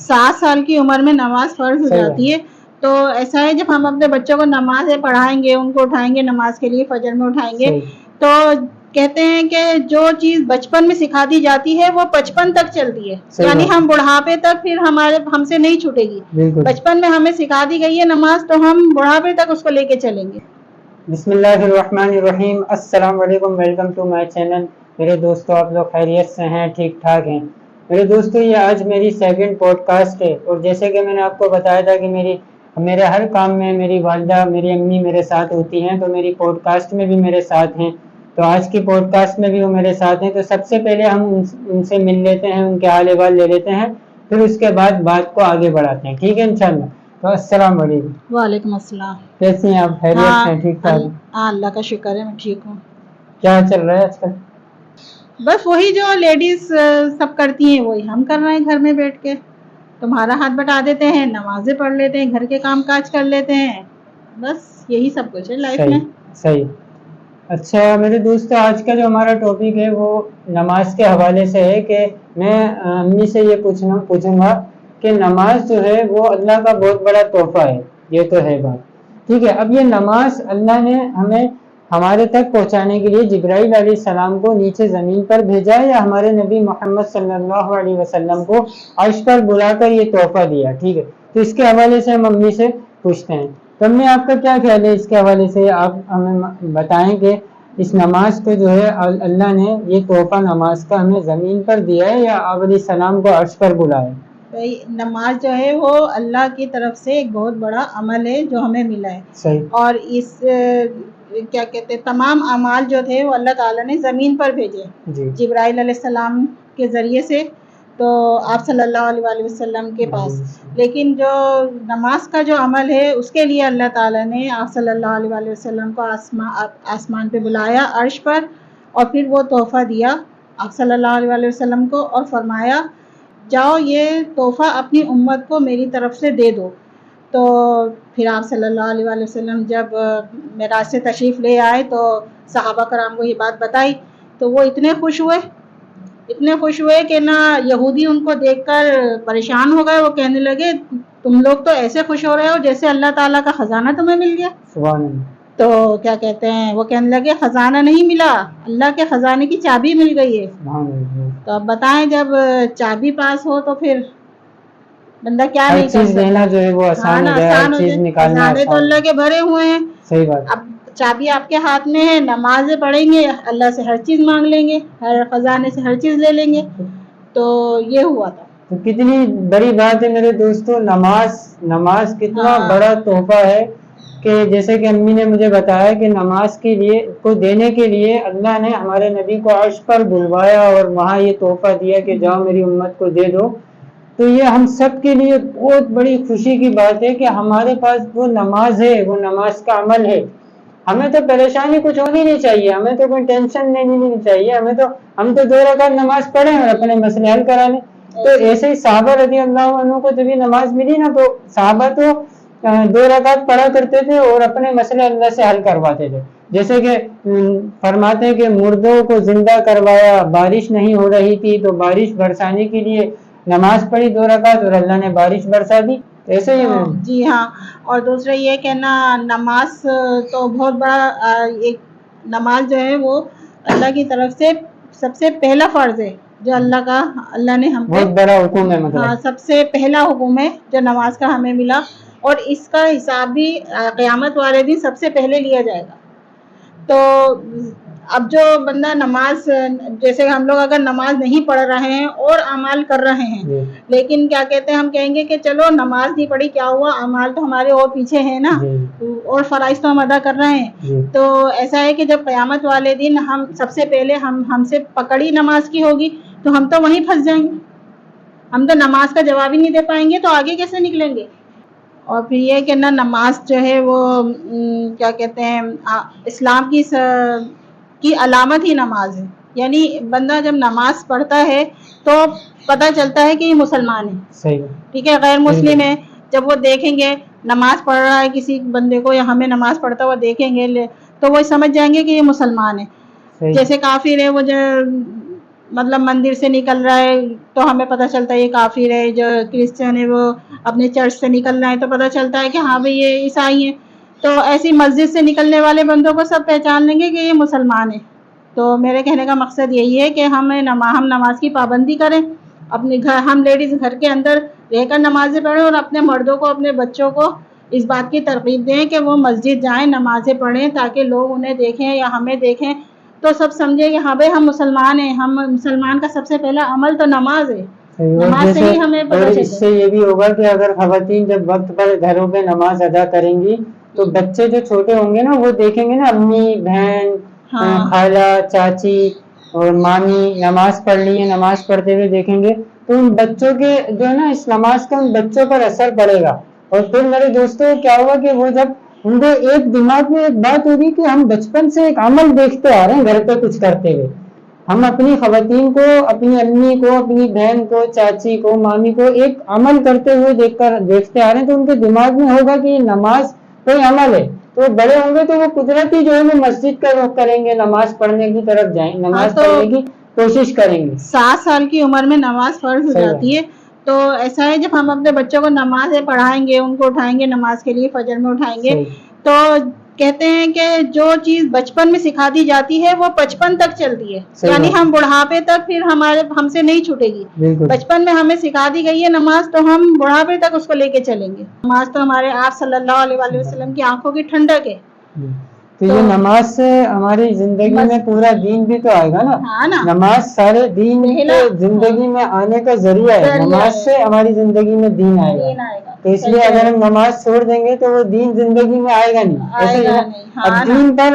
7 سال کی عمر میں نماز فرض ہو جاتی ہے. تو ایسا ہے جب ہم اپنے بچوں کو نماز پڑھائیں گے، ان کو اٹھائیں گے نماز کے لیے، فجر میں اٹھائیں گے، تو کہتے ہیں کہ جو چیز بچپن میں سکھا دی جاتی ہے وہ بچپن تک چلتی ہے، یعنی ہم بڑھاپے تک پھر ہم سے نہیں چھوٹے گی. بچپن میں ہمیں سکھا دی گئی ہے نماز، تو ہم بڑھاپے تک اس کو لے کے چلیں گے. بسم اللہ الرحمن الرحیم. السلام علیکم، ویلکم ٹو مائی چینل. میرے دوستو، آپ لوگ خیریت سے ہیں؟ ٹھیک ٹھاک ہیں؟ میرے دوستو، یہ آج میری سیکنڈ پوڈ کاسٹ ہے، اور جیسے کہ میں نے آپ کو بتایا تھا کہ میرے ہر کام میں میری والدہ، میری امی میرے ساتھ ہوتی ہیں، تو میری پوڈ کاسٹ میں بھی میرے ساتھ ہیں. تو آج کی پوڈ کاسٹ میں بھی وہ میرے ساتھ ہیں. تو سب سے پہلے ہم ان سے مل لیتے ہیں، ان کے حال احوال لے لیتے ہیں، پھر اس کے بعد بات کو آگے بڑھاتے ہیں. ٹھیک ہے انشاءاللہ. تو السلام علیکم. وعلیکم السلام. کیسی ہیں آپ؟ خیریت سے ہیں؟ ٹھیک ٹھاک؟ ہاں، اللہ کا شکر ہے، میں ٹھیک ہوں. کیا چل رہا ہے آج کل؟ بس وہی جو لیڈیز سب کرتی ہیں وہی ہم کر رہے ہیں گھر میں بیٹھ کے. تمہارا ہاتھ بٹا دیتے ہیں، نمازیں پڑھ لیتے ہیں، گھر کے کام کاج کر لیتے ہیں، بس یہی سب کچھ ہے لائف میں. صحیح. اچھا میرے دوست، آج کا جو ہمارا ٹاپک ہے وہ نماز کے حوالے سے ہے. کہ میں امی سے یہ پوچھوں گا کہ نماز جو ہے وہ اللہ کا بہت بڑا تحفہ ہے. یہ تو ہے بات. ٹھیک ہے. اب یہ نماز اللہ نے ہمیں ہمارے تک پہنچانے کے لیے جبرائیل علیہ السلام کو نیچے زمین پر بھیجا، یا ہمارے نبی محمد صلی اللہ علیہ وسلم کو عرش پر بلا کر یہ تحفہ دیا. ٹھیک ہے. تو اس کے حوالے سے ہم امی سے پوچھتے ہیں. تو امی، آپ کا کیا خیال ہے اس کے حوالے سے؟ آپ ہمیں بتائیں کہ اس نماز کو جو ہے اللہ نے یہ تحفہ نماز کا ہمیں زمین پر دیا ہے، یا آپ علیہ السلام کو عرش پر بلایا؟ نماز جو ہے وہ اللہ کی طرف سے ایک بہت بڑا عمل ہے جو ہمیں ملا ہے. صحیح. اور اس کیا کہتے ہیں، تمام اعمال جو تھے وہ اللہ تعالیٰ نے زمین پر بھیجے جبرائیل علیہ السلام کے ذریعے سے، تو آپ صلی اللہ علیہ وسلم کے پاس. لیکن جو نماز کا جو عمل ہے اس کے لیے اللہ تعالیٰ نے آپ صلی اللہ علیہ وسلم کو آسمان پہ بلایا، عرش پر، اور پھر وہ تحفہ دیا آپ صلی اللہ علیہ وسلم کو، اور فرمایا جاؤ یہ تحفہ اپنی امت کو میری طرف سے دے دو. تو پھر آپ صلی اللہ علیہ وسلم جب معراج سے تشریف لے آئے تو صحابہ کرام کو یہ بات بتائی، تو وہ اتنے خوش ہوئے کہ نہ یہودی ان کو دیکھ کر پریشان ہو گئے. وہ کہنے لگے تم لوگ تو ایسے خوش ہو رہے ہو جیسے اللہ تعالیٰ کا خزانہ تمہیں مل گیا. سبحان اللہ. تو کیا کہتے ہیں، وہ کہنے لگے خزانہ نہیں ملا، اللہ کے خزانے کی چابی مل گئی ہے. تو اب بتائیں، جب چابی پاس ہو تو پھر بندہ کیا نہیں کر سکتا. لینا جو ہے وہ آسان ہو جائے، ہر چیز نکالنا خزانے تو اللہ کے بھرے ہوئے ہیں. صحیح بات. اب چابی آپ کے ہاتھ میں ہے، نمازیں پڑھیں گے، اللہ سے ہر چیز مانگ لیں گے، ہر خزانے سے ہر چیز لے لیں گے. تو یہ ہوا تھا. تو کتنی بڑی بات ہے میرے دوستو. نماز کتنا بڑا تحفہ ہے کہ جیسے کہ امی نے مجھے بتایا کہ نماز کے لیے کو دینے کے لیے اللہ نے ہمارے نبی کو عرش پر بلوایا اور وہاں یہ تحفہ دیا کہ جاؤ میری امت کو دے دو. تو یہ ہم سب کے لیے بہت بڑی خوشی کی بات ہے کہ ہمارے پاس وہ نماز ہے، وہ نماز کا عمل ہے. ہمیں تو پریشانی کچھ ہونی نہیں چاہیے، ہمیں تو کوئی ٹینشن نہیں چاہیے. ہم تو 2 رکعت نماز پڑھیں اور اپنے مسئلے حل کرا لیں. تو ایسے ہی صحابہ رضی اللہ عنہ کو جب یہ نماز ملی نا، تو صحابہ تو 2 رکعت پڑھا کرتے تھے اور اپنے مسئلے اللہ سے حل کرواتے تھے. جیسے کہ فرماتے ہیں کہ مردوں کو زندہ کروایا، بارش نہیں ہو رہی تھی تو بارش برسانے کے لیے نماز پڑھی 2 رکعت اور اللہ نے بارش برسا دی. ایسے ہی جی ہاں. اور دوسرا یہ کہ نماز تو بہت بڑا ایک نماز جو ہے وہ اللہ کی طرف سے سب سے پہلا فرض ہے جو اللہ نے ہم پہ بہت بڑا حکم ہے. ہاں، سب سے پہلا حکم ہے جو نماز کا ہمیں ملا، اور اس کا حساب بھی قیامت والے دن سب سے پہلے لیا جائے گا. تو اب جو بندہ نماز، جیسے ہم لوگ اگر نماز نہیں پڑھ رہے ہیں اور اعمال کر رہے ہیں، لیکن کیا کہتے ہیں، ہم کہیں گے کہ چلو نماز نہیں پڑھی کیا ہوا، اعمال تو ہمارے اور پیچھے ہیں نا، اور فرائض تو ہم ادا کر رہے ہیں. تو ایسا ہے کہ جب قیامت والے دن ہم سب سے پہلے ہم سے پکڑی نماز کی ہوگی تو ہم تو وہیں پھنس جائیں گے. ہم تو نماز کا جواب ہی نہیں دے پائیں گے تو آگے کیسے نکلیں گے. اور پھر یہ کہ نماز جو ہے وہ کیا کہتے ہیں، اسلام کی علامت ہی نماز ہے. یعنی بندہ جب نماز پڑھتا ہے تو پتہ چلتا ہے کہ یہ مسلمان ہے. صحیح. ٹھیک ہے. غیر مسلم ہے، جب وہ دیکھیں گے نماز پڑھ رہا ہے کسی بندے کو، یا ہمیں نماز پڑھتا ہوا دیکھیں گے تو وہ سمجھ جائیں گے کہ یہ مسلمان ہے. جیسے کافر ہے، وہ جو مطلب مندر سے نکل رہا ہے تو ہمیں پتہ چلتا ہے یہ کافر ہے، جو کرسچن ہے وہ اپنے چرچ سے نکل رہا ہے تو پتہ چلتا ہے کہ ہاں بھئی یہ عیسائی ہیں. تو ایسی مسجد سے نکلنے والے بندوں کو سب پہچان لیں گے کہ یہ مسلمان ہیں. تو میرے کہنے کا مقصد یہی ہے کہ ہم نماز کی پابندی کریں، اپنے گھر، ہم لیڈیز گھر کے اندر رہ کر نمازیں پڑھیں، اور اپنے مردوں کو، اپنے بچوں کو اس بات کی ترغیب دیں کہ وہ مسجد جائیں، نمازیں پڑھیں، تاکہ لوگ انہیں دیکھیں یا ہمیں دیکھیں تو سب سمجھے کہ ہاں بھائی ہم مسلمان ہیں. ہم مسلمان کا سب سے پہلا عمل تو نماز ہے. نماز سے ہی ہمیں پتہ اور اس سے یہ بھی ہوگا کہ اگر خواتین جب وقت پر گھروں پہ نماز ادا کریں گی تو بچے جو چھوٹے ہوں گے نا وہ دیکھیں گے نا امی، بہن، خالہ، چاچی اور مامی نماز پڑھ لی ہے، نماز پڑھتے ہوئے دیکھیں گے تو ان بچوں کے جو ہے نا اس نماز کا ان بچوں پر اثر پڑے گا. اور پھر میرے دوستوں کیا ہوگا کہ وہ جب ان کو ایک دماغ میں ایک بات ہوگی کہ ہم بچپن سے ایک عمل دیکھتے آ رہے ہیں گھر پہ کچھ کرتے ہوئے، ہم اپنی خواتین کو، اپنی امی کو، اپنی بہن کو، چاچی کو، مامی کو ایک عمل کرتے ہوئے دیکھتے آ رہے ہیں تو ان کے دماغ میں ہوگا کہ یہ نماز کوئی عمل ہے. تو بڑے ہوں گے تو وہ قدرتی جو ہے وہ مسجد کا رخ کریں گے، نماز پڑھنے کی طرف جائیں، نماز پڑھنے کی کوشش کریں گے. 7 سال کی عمر میں نماز فرض ہو جاتی ہے. تو ایسا ہے جب ہم اپنے بچوں کو نماز پڑھائیں گے، ان کو اٹھائیں گے نماز کے لیے، فجر میں اٹھائیں گے، تو کہتے ہیں کہ جو چیز بچپن میں سکھا دی جاتی ہے وہ 55 تک چلتی ہے، یعنی ہم بڑھاپے تک پھر ہم سے نہیں چھوٹے گی. بچپن میں ہمیں سکھا دی گئی ہے نماز تو ہم بڑھاپے تک اس کو لے کے چلیں گے. نماز تو ہمارے آپ صلی اللہ علیہ وسلم کی آنکھوں کی ٹھنڈک ہے. تو یہ نماز سے ہماری زندگی میں پورا دین بھی تو آئے گا نا. نماز سارے دین کے زندگی میں آنے کا ذریعہ ہے. نماز سے ہماری زندگی میں دین آئے گا. تو اس لیے اگر ہم نماز چھوڑ دیں گے تو وہ دین زندگی میں آئے گا نہیں. اب دین پر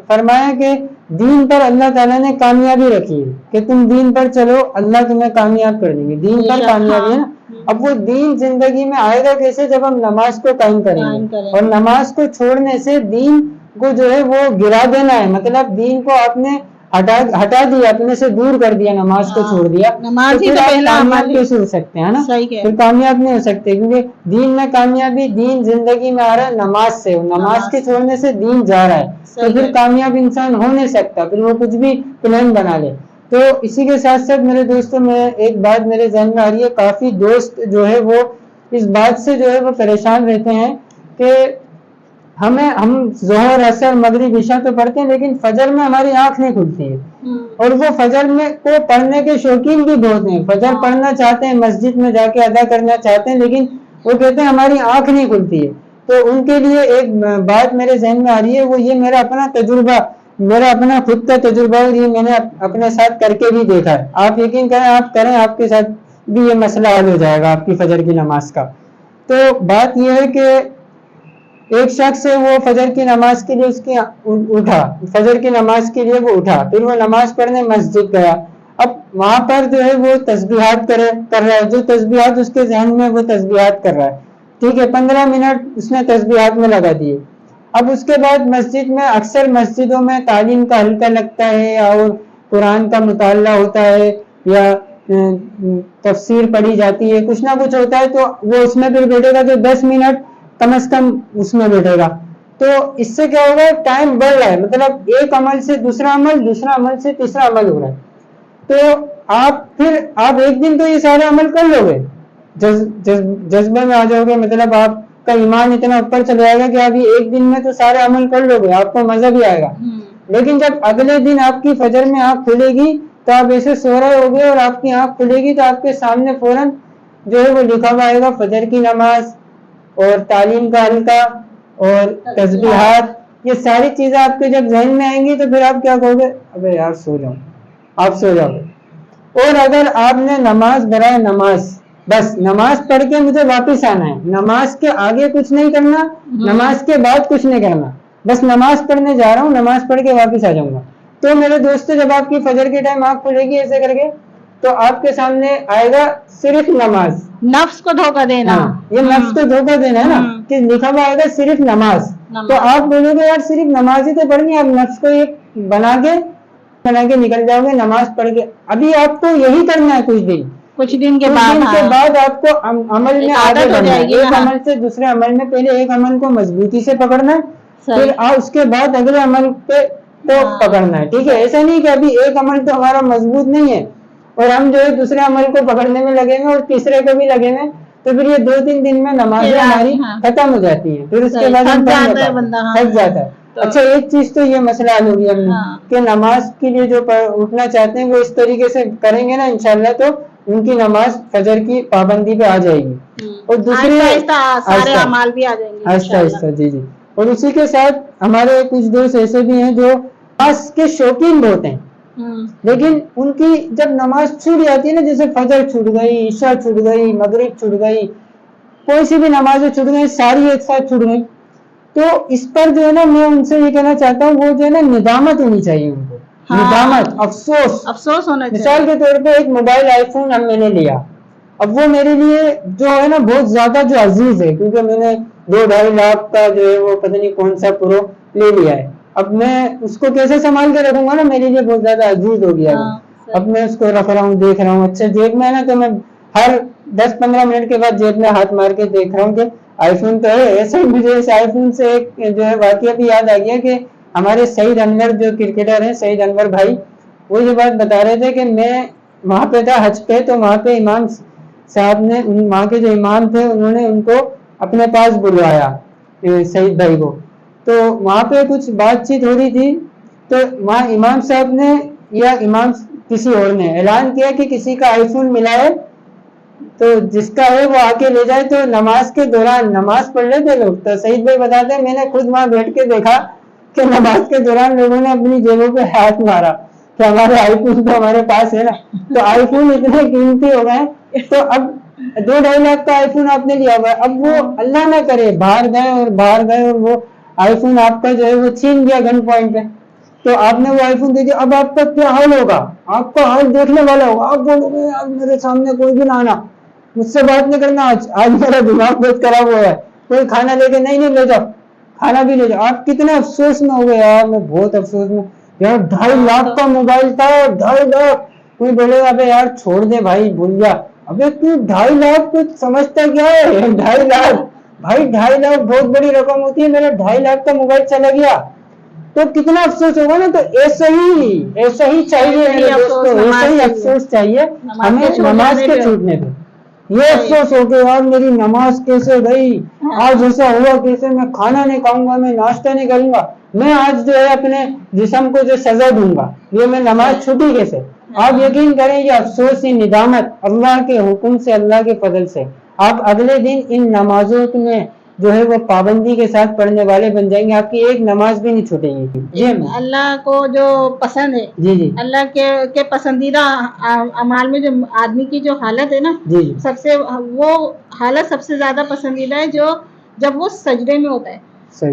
فرمایا کہ دین پر اللہ تعالیٰ نے کامیابی رکھی ہے کہ تم دین پر چلو، اللہ تمہیں کامیاب کر دیں گے. دین پر کامیابی ہے نا. اب وہ دین زندگی میں آئے گا کیسے؟ جب ہم نماز کو قائم کریں گے. اور نماز کو چھوڑنے سے دین کو جو ہے وہ گرا دینا ہے، مطلب دین کو آپ نے ہٹا دیا، اپنے سے دور کر دیا، نماز کو چھوڑ دیا، تو پھر آپ کامیاب کیسے ہو سکتے ہیں نا؟ پھر کامیاب نہیں ہو سکتے کیونکہ دین میں کامیابی، دین زندگی میں آ رہا ہے نماز سے، نماز کے چھوڑنے سے دین جا رہا ہے تو پھر کامیاب انسان ہو نہیں سکتا، پھر وہ کچھ بھی پلان بنا لے. تو اسی کے ساتھ ساتھ میرے دوستوں میں ایک بات میرے ذہن میں آ رہی ہے، کافی دوست جو ہے وہ اس بات سے جو ہے وہ پریشان رہتے ہیں کہ ہم ظہر، عصر، مغرب، عشاء تو پڑھتے ہیں لیکن فجر میں ہماری آنکھ نہیں کھلتی ہے. اور وہ فجر میں کو پڑھنے کے شوقین بھی بہت ہیں، فجر پڑھنا چاہتے ہیں، مسجد میں جا کے ادا کرنا چاہتے ہیں، لیکن وہ کہتے ہیں ہماری آنکھ نہیں کھلتی ہے. تو ان کے لیے ایک بات میرے ذہن میں آ رہی ہے، وہ یہ میرا اپنا تجربہ، میرا اپنا خود کا تجربہ ہے، یہ میں نے اپنے ساتھ کر کے بھی دیکھا ہے. آپ یقین کریں، آپ کریں، آپ کے ساتھ بھی یہ مسئلہ حل ہو جائے گا آپ کی فجر کی نماز کا. تو بات یہ ہے کہ ایک شخص ہے، وہ فجر کی نماز کے لیے اٹھا، فجر کی نماز کے لیے وہ اٹھا، پھر وہ نماز پڑھنے مسجد گیا. اب وہاں پر جو ہے وہ تسبیحات کر رہا ہے، جو تسبیحات اس کے ذہن میں وہ تسبیحات کر رہا ہے. ٹھیک ہے، 15 منٹ اس نے تسبیحات میں لگا دیے. اب اس کے بعد مسجد میں، اکثر مسجدوں میں تعلیم کا حلقہ لگتا ہے اور قرآن کا مطالعہ ہوتا ہے یا تفسیر پڑھی جاتی ہے، کچھ نہ کچھ ہوتا ہے، تو وہ اس میں پھر بیٹھے گا تو 10 منٹ کم از کم اس میں بیٹھے گا. تو اس سے کیا ہوگا، ٹائم بڑھ رہا ہے، مطلب ایک عمل سے دوسرا عمل، دوسرا عمل سے تیسرا عمل ہو رہا ہے. تو آپ ایک دن تو یہ سارے عمل کر لو گے، جذبے میں آ جاؤ گے، مطلب آپ کا ایمان اتنا اوپر چلے جائے گا کہ آپ یہ ایک دن میں تو سارے عمل کر لو گے، آپ کو مزہ بھی آئے گا. لیکن جب اگلے دن آپ کی فجر میں آنکھ کھلے گی تو آپ ایسے سو رہے ہوگے اور آپ کی آنکھ کھلے گی تو آپ کے سامنے فوراً جو ہے وہ لکھا ہوا آئے گا فجر کی نماز اور تعلیم کا حلقہ اور تسبیحات. یہ ساری چیزیں آپ کے جب ذہن میں آئیں گی تو پھر آپ کیا کہو گے، ابے یار سو جاؤ، آپ سو جاؤ. اور اگر آپ نے نماز برائے نماز، بس نماز پڑھ کے مجھے واپس آنا ہے، نماز کے آگے کچھ نہیں کرنا، نماز کے بعد کچھ نہیں کرنا، بس نماز پڑھنے جا رہا ہوں، نماز پڑھ کے واپس آ جاؤں گا. تو میرے دوستو، جب آپ کی فجر کے ٹائم آنکھ کھلے گی ایسے کر کے تو آپ کے سامنے آئے گا صرف نماز. نفس کو دھوکہ دینا، یہ نفس کو دھوکہ دینا ہے نا، کہ لکھا ہوا آئے گا صرف نماز. تو آپ بولو گے یار صرف نماز ہی تو پڑھنی ہے، آپ نفس کو ایک بنا کے نکل جاؤ گے نماز پڑھ کے. ابھی آپ کو یہی کرنا ہے کچھ دن کے بعد آپ کو عمل میں آگے بڑھنا ہے، ایک عمل سے دوسرے عمل میں. پہلے ایک عمل کو مضبوطی سے پکڑنا ہے، پھر اس کے بعد اگلے عمل پہ تو پکڑنا ہے، ٹھیک ہے. ایسا نہیں کہ ابھی ایک عمل تو ہمارا مضبوط نہیں ہے اور ہم جو ہے دوسرے عمل کو پکڑنے میں لگے ہوئے اور تیسرے کو بھی لگے ہوئے، تو پھر یہ 2-3 دن میں نمازیں ہماری ختم ہو جاتی ہیں، پھر اس کے بعد ہم پڑھ نہیں پاتے، تھک جاتا ہے. اچھا ایک چیز تو یہ مسئلہ حل ہو گیا ہم نے کہ نماز کے لیے جو اٹھنا چاہتے ہیں وہ اس طریقے سے کریں گے نا انشاءاللہ تو ان کی نماز فجر کی پابندی پہ آ جائے گی. اور دوسری سارے اعمال بھی آ جائیں گے آہستہ آہستہ. جی جی. اور اسی کے ساتھ ہمارے کچھ دوست ایسے بھی ہیں جو نماز کے شوقین بہت ہیں، لیکن ان کی جب نماز چھوٹ جاتی ہے نا، جیسے فجر چھوٹ گئی، عشاء چھوٹ گئی، مغرب چھوٹ گئی، کوئی سی بھی نمازیں چھوٹ گئی، ساری ایک ساتھ چھوٹ گئی، تو اس پر جو ہے نا میں ان سے یہ کہنا چاہتا ہوں وہ جو ہے نا ندامت ہونی چاہیے ان کو. ندامت، افسوس ہونا چاہیے. مثال کے طور پہ ایک موبائل آئی فون میں نے لیا، اب وہ میرے لیے جو ہے نا بہت زیادہ جو عزیز ہے، کیونکہ میں نے 2-2.5 لاکھ کا جو ہے وہ پتہ نہیں کون سا پرو لے لیا ہے. اب میں اس کو کیسے سنبھال کے رکھوں گا نا، میرے لیے بہت زیادہ عزیز ہو گیا. اب میں اس کو رکھ رہا ہوں، دیکھ رہا ہوں، اچھا جیب میں ہے نا، تو میں ہر 10-15 منٹ کے بعد جیب میں ہاتھ مار کے دیکھ رہا ہوں کہ آئی فون تو ہے. ایسے ہی مجھے اس آئی فون سے ایک جو ہے واقعہ بھی یاد آ گیا کہ ہمارے سعید انور جو کرکٹر ہیں، سعید انور بھائی، وہ یہ بات بتا رہے تھے کہ میں وہاں پہ تھا حج پہ، تو وہاں پہ امام صاحب نے، وہاں کے جو امام تھے انہوں نے ان کو اپنے پاس بلوایا سعید بھائی کو. تو وہاں پہ کچھ بات چیت ہو رہی تھی، تو وہاں امام صاحب نے یا امام کسی اور نے اعلان کیا کہ کسی کا آئی فون ملا ہے تو جس کا ہے وہ آ کے لے جائے. تو نماز کے دوران نماز پڑھ رہے تھے لوگ، تو سعید بھائی بتاتے ہیں میں نے خود وہاں بیٹھ کے دیکھا کہ نماز کے دوران لوگوں نے اپنی جیبوں پہ ہاتھ مارا کہ ہمارے آئی فون تو ہمارے پاس ہے نا. تو آئی فون اتنے قیمتی ہو گئے، تو اب 2-2.5 لاکھ کا آئی فون آپ نے لیا ہوا ہے، اب وہ اللہ نہ کرے باہر گئے اور وہ آئی فون آپ کا جو ہے وہ چھین گیا گن پوائنٹ پہ، تو آپ نے وہ آئی فون دے دیا. اب آپ کا کیا حال ہوگا؟ آپ کا حال دیکھنے والا ہوگا. آپ بولو گے یار میرے سامنے کوئی بھی نہ آنا، مجھ سے بات نہیں کرنا، آج میرا دماغ بہت خراب ہوا ہے، کوئی کھانا لے کے نہیں لے جاؤ، کھانا بھی لے جاؤ. آپ کتنے افسوس میں ہو گئے یار، میں بہت افسوس میں یار. 2.5 لاکھ کا موبائل تھا، 2.5 لاکھ. کوئی بولے گا ابے یار چھوڑ دے بھائی بھول جا. ابے تو 2.5 لاکھ کچھ سمجھتا کیا ہے؟ 2.5 لاکھ بھائی، 2.5 لاکھ بہت بڑی رقم ہوتی ہے. میرا 2.5 لاکھ کا موبائل چلا گیا تو کتنا افسوس ہوگا نا. تو ایسا ہی چاہیے میرے دوستوں، ایسا ہی افسوس چاہیے ہمیں نماز کے چھوٹنے پہ. یہ افسوس ہو کہ یار میری نماز کیسے گئی، آج ایسا ہوا کیسے، میں کھانا نہیں کھاؤں گا، میں ناشتہ نہیں کروں گا، میں آج جو ہے اپنے جسم کو جو سزا دوں گا، یہ میں نماز چھوٹی کیسے. آپ یقین کریں یہ افسوس، یہ ندامت اللہ کے حکم سے، اللہ کے فضل سے آپ اگلے دن ان نمازوں میں جو ہے وہ پابندی کے ساتھ پڑھنے والے بن جائیں گے. آپ کی ایک نماز بھی نہیں چھوٹے گی. اللہ کو جو پسند ہے، جی جی، اللہ کے پسندیدہ اعمال میں جو آدمی کی جو حالت ہے نا، سب سے وہ حالت سب سے زیادہ پسندیدہ ہے جو جب وہ سجدے میں ہوتا ہے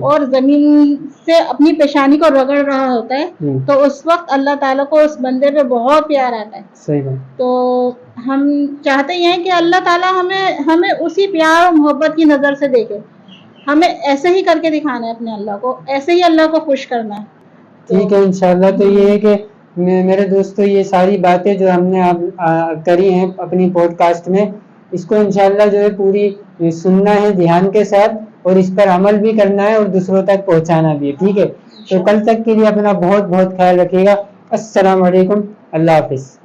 اور زمین سے اپنی پیشانی کو رگڑ رہا ہوتا ہے، تو اس وقت اللہ تعالیٰ کو اس بندے پہ بہت پیار آتا ہے. صحیح بات. تو ہم چاہتے ہی ہیں کہ اللہ تعالیٰ ہمیں اسی پیار اور محبت کی نظر سے دیکھے. ہمیں ایسے ہی کر کے دکھانا ہے اپنے اللہ کو، ایسے ہی اللہ کو خوش کرنا ہے. ٹھیک ہے انشاءاللہ. تو یہ ہے کہ میرے دوستو یہ ساری باتیں جو ہم نے کری ہیں اپنی پوڈ کاسٹ میں، اس کو انشاءاللہ جو ہے پوری سننا ہے دھیان کے ساتھ اور اس پر عمل بھی کرنا ہے اور دوسروں تک پہنچانا بھی ہے. ٹھیک ہے، تو کل تک کے لیے اپنا بہت بہت خیال رکھیے گا. السلام علیکم، اللہ حافظ.